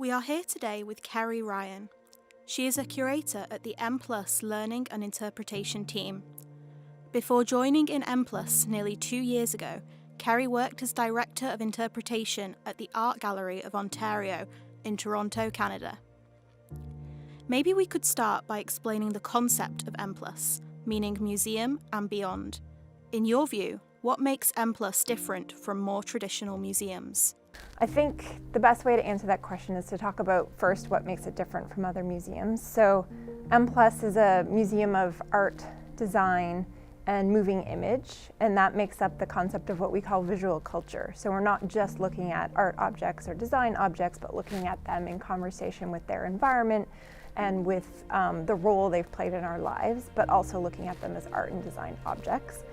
We are here today with Kerry Ryan. She is a curator at the M+ Learning and Interpretation team. Before joining in M+ nearly 2 years ago, Kerry worked as Director of Interpretation at the Art Gallery of Ontario in Toronto, Canada. Maybe we could start by explaining the concept of M+, meaning museum and beyond. In your view, what makes M+ different from more traditional museums? I think the best way to answer that question is to talk about first what makes it different from other museums. So M+ is a museum of art, design, and moving image, and that makes up the concept of what we call visual culture. So we're not just looking at art objects or design objects, but looking at them in conversation with their environment and with the role they've played in our lives, but also looking at them as art and design objects.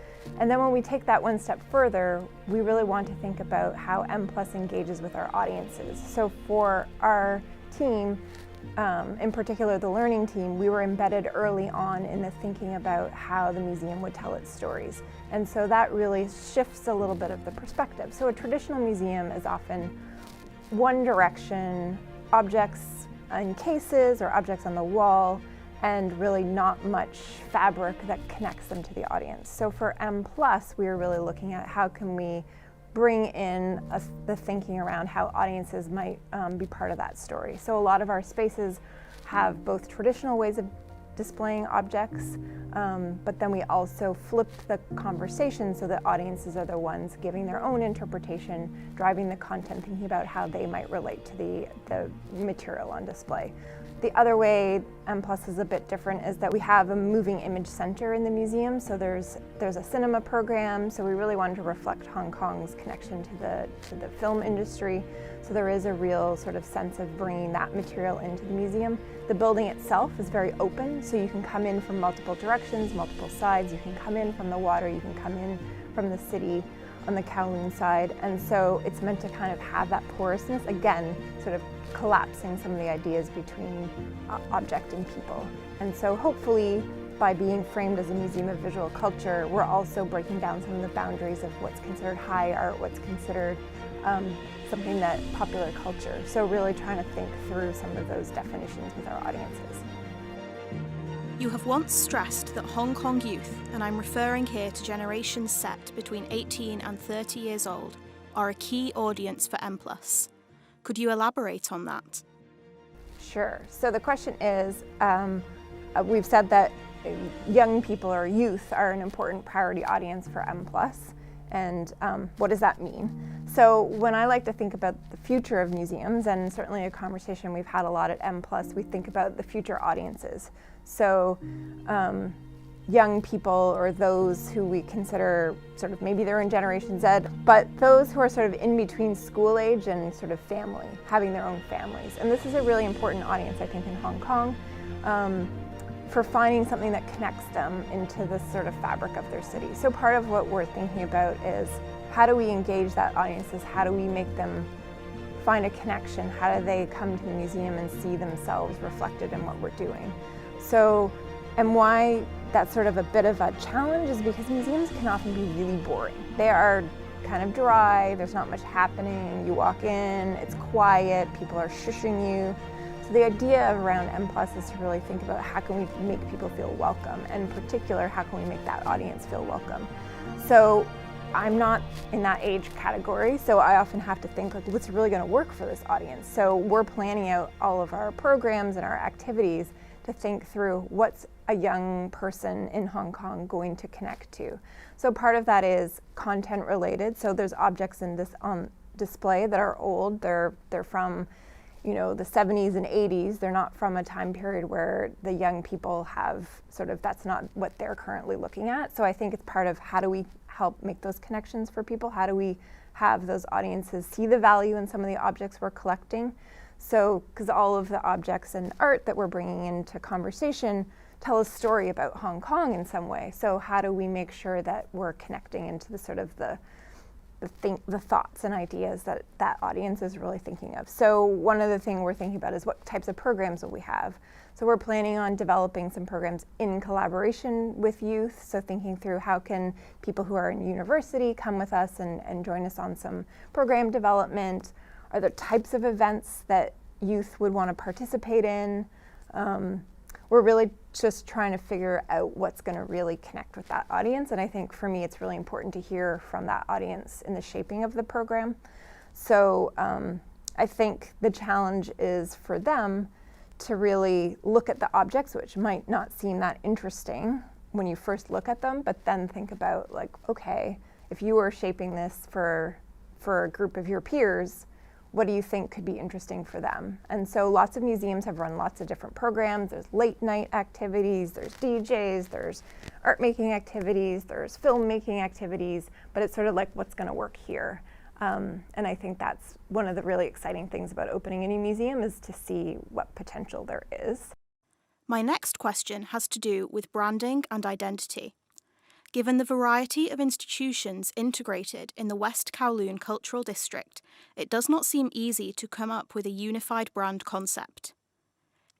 And then when we take that one step further, we really want to think about how M+ engages with our audiences. So for our team, in particular the learning team, we were embedded early on in the thinking about how the museum would tell its stories. And so that really shifts a little bit of the perspective. So a traditional museum is often one direction, objects in cases or objects on the wall, and really not much fabric that connects them to the audience. So for M+, we are really looking at how can we bring in the thinking around how audiences might be part of that story. So a lot of our spaces have both traditional ways of displaying objects, but then we also flip the conversation so that audiences are the ones giving their own interpretation, driving the content, thinking about how they might relate to the material on display. The other way M+ is a bit different is that we have a moving image center in the museum. So there's a cinema program. So we really wanted to reflect Hong Kong's connection to the film industry. So there is a real sort of sense of bringing that material into the museum. The building itself is very open, so you can come in from multiple directions, multiple sides. You can come in from the water, you can come in from the city on the Kowloon side. And so it's meant to kind of have that porousness, again, sort of collapsing some of the ideas between object and people. And so hopefully by being framed as a museum of visual culture, we're also breaking down some of the boundaries of what's considered high art, what's considered something that popular culture. So really trying to think through some of those definitions with our audiences. You have once stressed that Hong Kong youth, and I'm referring here to generations set between 18 and 30 years old, are a key audience for M+. Could you elaborate on that? Sure. So the question is, we've said that young people or youth are an important priority audience for M+, and what does that mean? So when I like to think about the future of museums, and certainly a conversation we've had a lot at M+, we think about the future audiences. So young people or those who we consider sort of maybe they're in Generation Z, but those who are sort of in between school age and sort of family, having their own families. And this is a really important audience, I think, in Hong Kong, for finding something that connects them into the sort of fabric of their city. So part of what we're thinking about is how do we engage that audiences? How do we make them find a connection? How do they come to the museum and see themselves reflected in what we're doing? So, and why that's sort of a bit of a challenge is because museums can often be really boring. They are kind of dry, there's not much happening, you walk in, it's quiet, people are shushing you. So the idea around M+ is to really think about how can we make people feel welcome, and in particular, how can we make that audience feel welcome. So I'm not in that age category, so I often have to think like, what's really gonna work for this audience? So we're planning out all of our programs and our activities to think through what's a young person in Hong Kong going to connect to. So part of that is content related. So there's objects in this on display that are old. They're from, you know, the 70s and 80s. They're not from a time period where the young people have sort of, that's not what they're currently looking at. So I think it's part of how do we help make those connections for people? How do we have those audiences see the value in some of the objects we're collecting? So, because all of the objects and art that we're bringing into conversation tell a story about Hong Kong in some way. So how do we make sure that we're connecting into the sort of the thoughts and ideas that that audience is really thinking of? So one of the things we're thinking about is what types of programs will we have? So we're planning on developing some programs in collaboration with youth. So thinking through how can people who are in university come with us and join us on some program development. Are there types of events that youth would want to participate in. We're really just trying to figure out what's going to really connect with that audience. And I think for me, it's really important to hear from that audience in the shaping of the program. So I think the challenge is for them to really look at the objects, which might not seem that interesting when you first look at them, but then think about, like, okay, if you were shaping this for a group of your peers, what do you think could be interesting for them? And so lots of museums have run lots of different programs. There's late night activities, there's DJs, there's art making activities, there's filmmaking activities, but it's sort of like, what's gonna work here? And I think that's one of the really exciting things about opening a new museum, is to see what potential there is. My next question has to do with branding and identity. Given the variety of institutions integrated in the West Kowloon Cultural District, it does not seem easy to come up with a unified brand concept.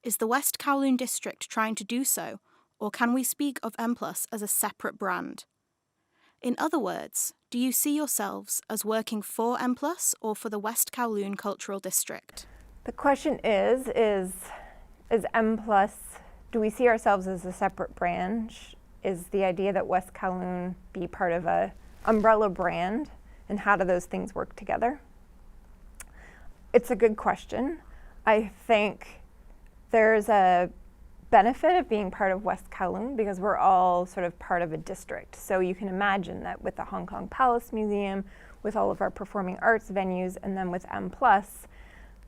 Is the West Kowloon District trying to do so, or can we speak of M+ as a separate brand? In other words, do you see yourselves as working for M+ or for the West Kowloon Cultural District? The question is M+, do we see ourselves as a separate brand? Is the idea that West Kowloon be part of a umbrella brand, and how do those things work together? It's a good question. I think there's a benefit of being part of West Kowloon because we're all sort of part of a district. So you can imagine that with the Hong Kong Palace Museum, with all of our performing arts venues, and then with M+,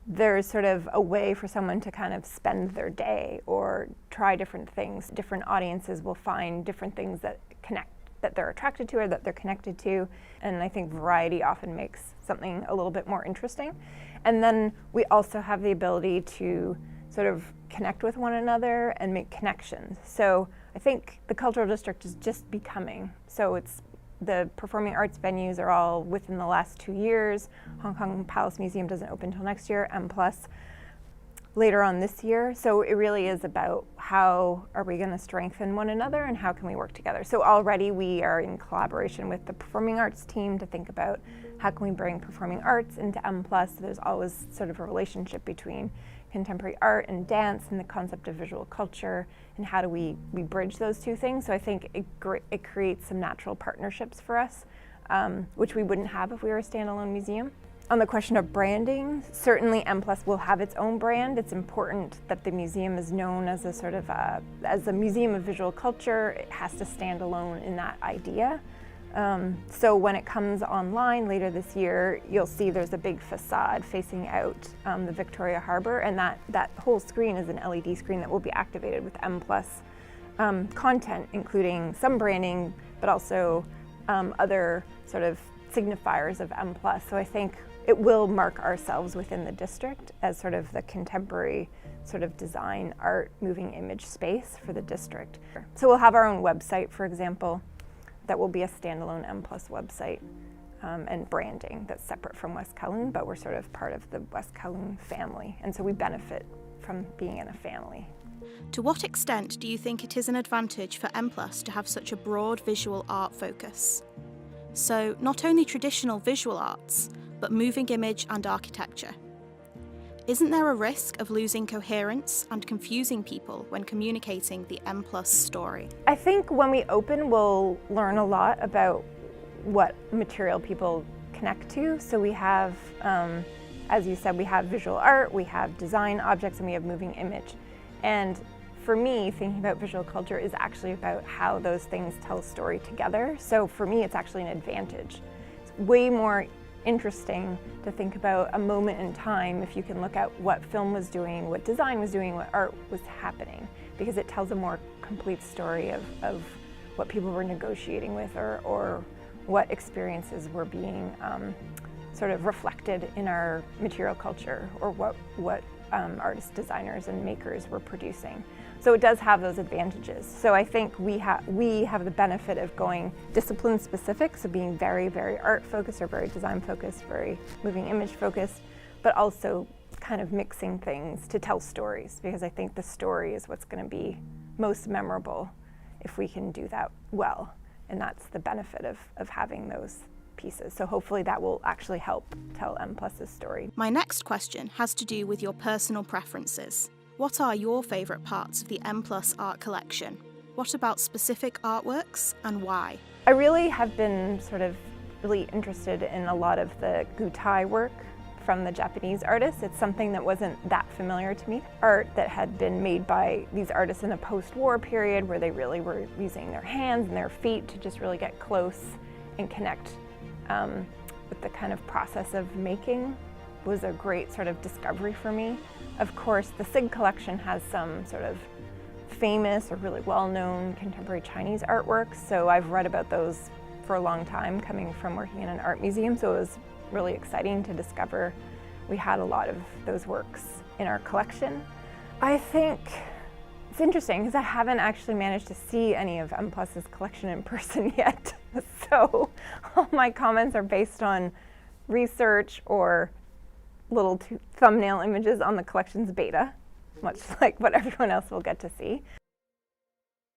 there's sort of a way for someone to kind of spend their day or try different things. Different audiences will find different things that connect, that they're attracted to or that they're connected to. And I think variety often makes something a little bit more interesting. And then we also have the ability to sort of connect with one another and make connections. So I think the cultural district is just becoming. So it's the performing arts venues are all within the last 2 years. Hong Kong Palace Museum doesn't open until next year, M+ later on this year. So it really is about how are we going to strengthen one another and how can we work together. So already we are in collaboration with the performing arts team to think about how can we bring performing arts into M+. So there's always sort of a relationship between contemporary art and dance and the concept of visual culture, and how do we bridge those two things. So I think it creates some natural partnerships for us, which we wouldn't have if we were a standalone museum. On the question of branding, certainly M+ will have its own brand. It's important that the museum is known as a sort of as a museum of visual culture. It has to stand alone in that idea. So when it comes online later this year, you'll see there's a big facade facing out the Victoria Harbour, and that whole screen is an LED screen that will be activated with M+ content, including some branding, but also other sort of signifiers of M+. So I think it will mark ourselves within the district as sort of the contemporary sort of design, art, moving image space for the district. So we'll have our own website, for example, that will be a standalone M+ website and branding that's separate from West Kowloon, but we're sort of part of the West Kowloon family, and so we benefit from being in a family. To what extent do you think it is an advantage for M+ to have such a broad visual art focus? So not only traditional visual arts, but moving image and architecture. Isn't there a risk of losing coherence and confusing people when communicating the M+ story? I think when we open, we'll learn a lot about what material people connect to. So we have, as you said, we have visual art, we have design objects, and we have moving image. And for me, thinking about visual culture is actually about how those things tell a story together. So for me, it's actually an advantage. It's way more interesting to think about a moment in time if you can look at what film was doing, what design was doing, what art was happening, because it tells a more complete story of what people were negotiating with or what experiences were being sort of reflected in our material culture, or what artists, designers, and makers were producing. So it does have those advantages. So I think we have the benefit of going discipline specific, so being very, very art focused or very design focused, very moving image focused, but also kind of mixing things to tell stories, because I think the story is what's going to be most memorable if we can do that well. And that's the benefit of having those pieces. So hopefully that will actually help tell M+'s story. My next question has to do with your personal preferences. What are your favourite parts of the M+ art collection? What about specific artworks and why? I really have been really interested in a lot of the Gutai work from the Japanese artists. It's something that wasn't that familiar to me. Art that had been made by these artists in a post-war period where they really were using their hands and their feet to just really get close and connect with the kind of process of making was a great discovery for me. Of course, the SIG collection has some famous or really well-known contemporary Chinese artworks, so I've read about those for a long time coming from working in an art museum, so it was really exciting to discover we had a lot of those works in our collection. I think it's interesting because I haven't actually managed to see any of M+'s collection in person yet, so all my comments are based on research or little thumbnail images on the collection's beta, much like what everyone else will get to see.